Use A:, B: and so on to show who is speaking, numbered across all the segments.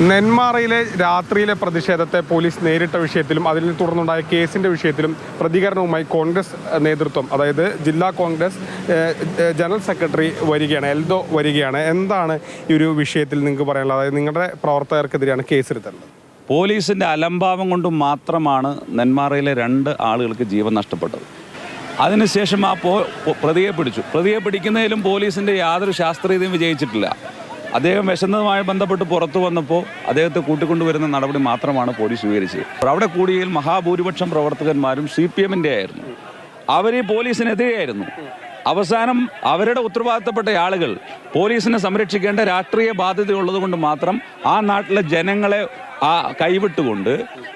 A: നെന്മാറയിലെ രാത്രിയിലെ പ്രതിഷേധത്തെ പോലീസ് നേരിട്ട വിഷയത്തിലും അതിനെ തുടർന്നുണ്ടായ കേസിൻ്റെ വിഷയത്തിലും പ്രതികരണവുമായി കോൺഗ്രസ് നേതൃത്വം, അതായത് ജില്ലാ കോൺഗ്രസ് ജനറൽ സെക്രട്ടറി വരികയാണ്, എൽദോ വരികയാണ്. എന്താണ് ഈ ഒരു വിഷയത്തിൽ നിങ്ങൾക്ക് പറയാനുള്ളത്? അതായത് നിങ്ങളുടെ പ്രവർത്തകർക്കെതിരെയാണ് കേസെടുത്തത്.
B: പോലീസിൻ്റെ അലംഭാവം കൊണ്ട് മാത്രമാണ് നെന്മാറയിലെ 2 ആളുകൾക്ക് ജീവൻ നഷ്ടപ്പെട്ടത്. അതിനുശേഷം ആ പ്രതിയെ പിടിച്ചു. പ്രതിയെ പിടിക്കുന്നതിലും പോലീസിൻ്റെ യാതൊരു ശാസ്ത്രീയതയും വിജയിച്ചിട്ടില്ല. അദ്ദേഹം വിശന്നതുമായി ബന്ധപ്പെട്ട് പുറത്തു വന്നപ്പോൾ അദ്ദേഹത്തെ കൂട്ടിക്കൊണ്ടുവരുന്ന നടപടി മാത്രമാണ് പോലീസ് സ്വീകരിച്ചത്. അവിടെ കൂടിയതിൽ മഹാഭൂരിപക്ഷം പ്രവർത്തകന്മാരും CPM-ൻ്റെ ആയിരുന്നു. അവർ ഈ പോലീസിനെതിരെയായിരുന്നു. അവസാനം അവരുടെ ഉത്തരവാദിത്തപ്പെട്ട ആളുകൾ പോലീസിനെ സംരക്ഷിക്കേണ്ട രാഷ്ട്രീയ ബാധ്യതയുള്ളത് കൊണ്ട് മാത്രം ആ നാട്ടിലെ ജനങ്ങളെ കൈവിട്ടുകൊണ്ട്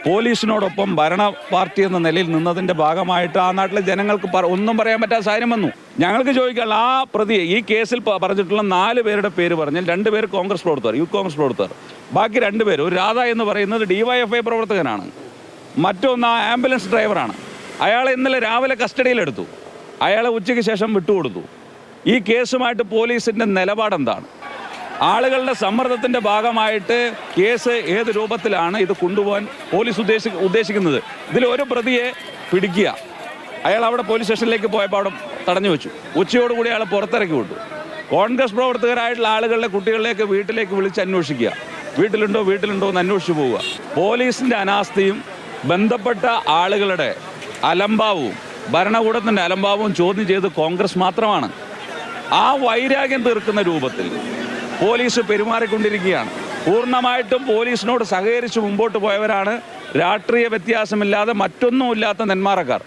B: പോലീസിനോടൊപ്പം ഭരണ പാർട്ടി എന്ന നിലയിൽ നിന്നതിൻ്റെ ഭാഗമായിട്ട് ആ നാട്ടിലെ ജനങ്ങൾക്ക് ഒന്നും പറയാൻ പറ്റാത്ത സാഹചര്യം വന്നു. ഞങ്ങൾക്ക് ചോദിക്കാനുള്ള ആ പ്രതി ഈ കേസിൽ പറഞ്ഞിട്ടുള്ള 4 പേരുടെ പേര് പറഞ്ഞാൽ 2 പേര് കോൺഗ്രസ് പ്രവർത്തകർ, യൂത്ത് കോൺഗ്രസ് പ്രവർത്തകർ, ബാക്കി 2 പേര്, ഒരു രാധ എന്ന് പറയുന്നത് DYFI പ്രവർത്തകനാണ്, മറ്റൊന്ന് ആംബുലൻസ് ഡ്രൈവറാണ്. അയാളെ ഇന്നലെ രാവിലെ കസ്റ്റഡിയിലെടുത്തു, അയാളെ ഉച്ചയ്ക്ക് ശേഷം വിട്ടുകൊടുത്തു. ഈ കേസുമായിട്ട് പോലീസിൻ്റെ നിലപാടെന്താണ്? ആളുകളുടെ സമ്മർദ്ദത്തിൻ്റെ ഭാഗമായിട്ട് കേസ് ഏത് രൂപത്തിലാണ് ഇത് കൊണ്ടുപോകാൻ പോലീസ് ഉദ്ദേശിക്കുന്നത്? ഇതിലൊരു പ്രതിയെ പിടിക്കുക, അയാൾ അവിടെ പോലീസ് സ്റ്റേഷനിലേക്ക് പോയപ്പോൾ അവിടെ തടഞ്ഞു വെച്ചു. ഉച്ചയോടുകൂടി അയാളെ പുറത്തിറക്കി വിട്ടു. കോൺഗ്രസ് പ്രവർത്തകരായിട്ടുള്ള ആളുകളുടെ കുട്ടികളിലേക്ക് വീട്ടിലേക്ക് വിളിച്ച് അന്വേഷിക്കുക, വീട്ടിലുണ്ടോ എന്ന് അന്വേഷിച്ചു പോവുക. പോലീസിൻ്റെ അനാസ്ഥയും ബന്ധപ്പെട്ട ആളുകളുടെ അലംഭാവവും ഭരണകൂടത്തിൻ്റെ അലംഭാവവും ചോദ്യം ചെയ്ത് കോൺഗ്രസ് മാത്രമാണ്. ആ വൈരാഗ്യം തീർക്കുന്ന രൂപത്തിൽ പോലീസ് പെരുമാറിക്കൊണ്ടിരിക്കുകയാണ്. പൂർണ്ണമായിട്ടും പോലീസിനോട് സഹകരിച്ച് മുമ്പോട്ട് പോയവരാണ് രാഷ്ട്രീയ വ്യത്യാസമില്ലാതെ മറ്റൊന്നുമില്ലാത്ത നെന്മാറക്കാർ.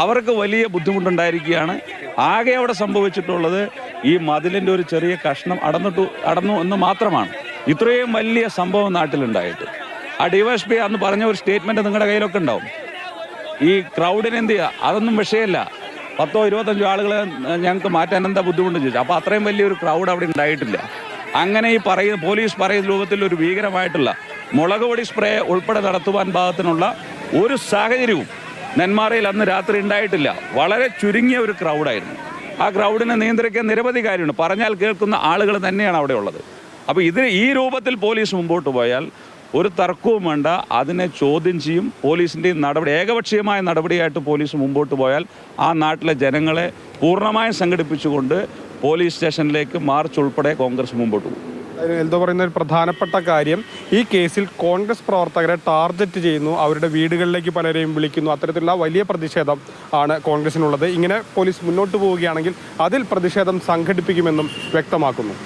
B: അവർക്ക് വലിയ ബുദ്ധിമുട്ടുണ്ടായിരിക്കുകയാണ്. ആകെ അവിടെ സംഭവിച്ചിട്ടുള്ളത് ഈ മതിലിൻ്റെ ഒരു ചെറിയ കഷ്ണം അടന്നു എന്ന് മാത്രമാണ്. ഇത്രയും വലിയ സംഭവം നാട്ടിലുണ്ടായിട്ട് ആ DYSP അന്ന് പറഞ്ഞ ഒരു സ്റ്റേറ്റ്മെൻറ്റ് നിങ്ങളുടെ കയ്യിലൊക്കെ ഉണ്ടാവും. ഈ ക്രൗഡിന് എന്ത് ചെയ്യുക, അതൊന്നും വിഷയമല്ല. 10-25 ആളുകളെ ഞങ്ങൾക്ക് മാറ്റാൻ എന്താ ബുദ്ധിമുട്ട് ചോദിച്ചു. അപ്പോൾ അത്രയും വലിയൊരു ക്രൗഡ് അവിടെ ഉണ്ടായിട്ടില്ല. അങ്ങനെ ഈ പോലീസ് പറയുന്ന രൂപത്തിൽ ഒരു ഭീകരമായിട്ടുള്ള മുളകുപൊടി സ്പ്രേ ഉൾപ്പെടെ നടത്തുവാൻ പാകത്തിനുള്ള ഒരു സാഹചര്യവും നെന്മാറയിൽ അന്ന് രാത്രി ഉണ്ടായിട്ടില്ല. വളരെ ചുരുങ്ങിയ ഒരു ക്രൗഡായിരുന്നു. ആ ക്രൗഡിനെ നിയന്ത്രിക്കാൻ നിരവധി കാര്യമുണ്ട്. പറഞ്ഞാൽ കേൾക്കുന്ന ആളുകൾ തന്നെയാണ് അവിടെ ഉള്ളത്. അപ്പോൾ ഈ രൂപത്തിൽ പോലീസ് മുമ്പോട്ട് പോയാൽ ഒരു തർക്കവും വേണ്ട, അതിനെ ചോദ്യം ചെയ്യും. പോലീസിൻ്റെ നടപടി ഏകപക്ഷീയമായ നടപടിയായിട്ട് പോലീസ് മുമ്പോട്ട് പോയാൽ ആ നാട്ടിലെ ജനങ്ങളെ പൂർണ്ണമായും സംഘടിപ്പിച്ചുകൊണ്ട് പോലീസ് സ്റ്റേഷനിലേക്ക് മാർച്ച് ഉൾപ്പെടെ കോൺഗ്രസ് മുമ്പോട്ട് പോകും.
A: എന്തോ പറയുന്ന ഒരു പ്രധാനപ്പെട്ട കാര്യം, ഈ കേസിൽ കോൺഗ്രസ് പ്രവർത്തകരെ ടാർഗറ്റ് ചെയ്യുന്നു, അവരുടെ വീടുകളിലേക്ക് പലരെയും വിളിക്കുന്നു. അത്തരത്തിലുള്ള വലിയ പ്രതിഷേധം ആണ് കോൺഗ്രസിനുള്ളത്. ഇങ്ങനെ പോലീസ് മുന്നോട്ട് പോവുകയാണെങ്കിൽ അതിൽ പ്രതിഷേധം സംഘടിപ്പിക്കുമെന്നും വ്യക്തമാക്കുന്നു.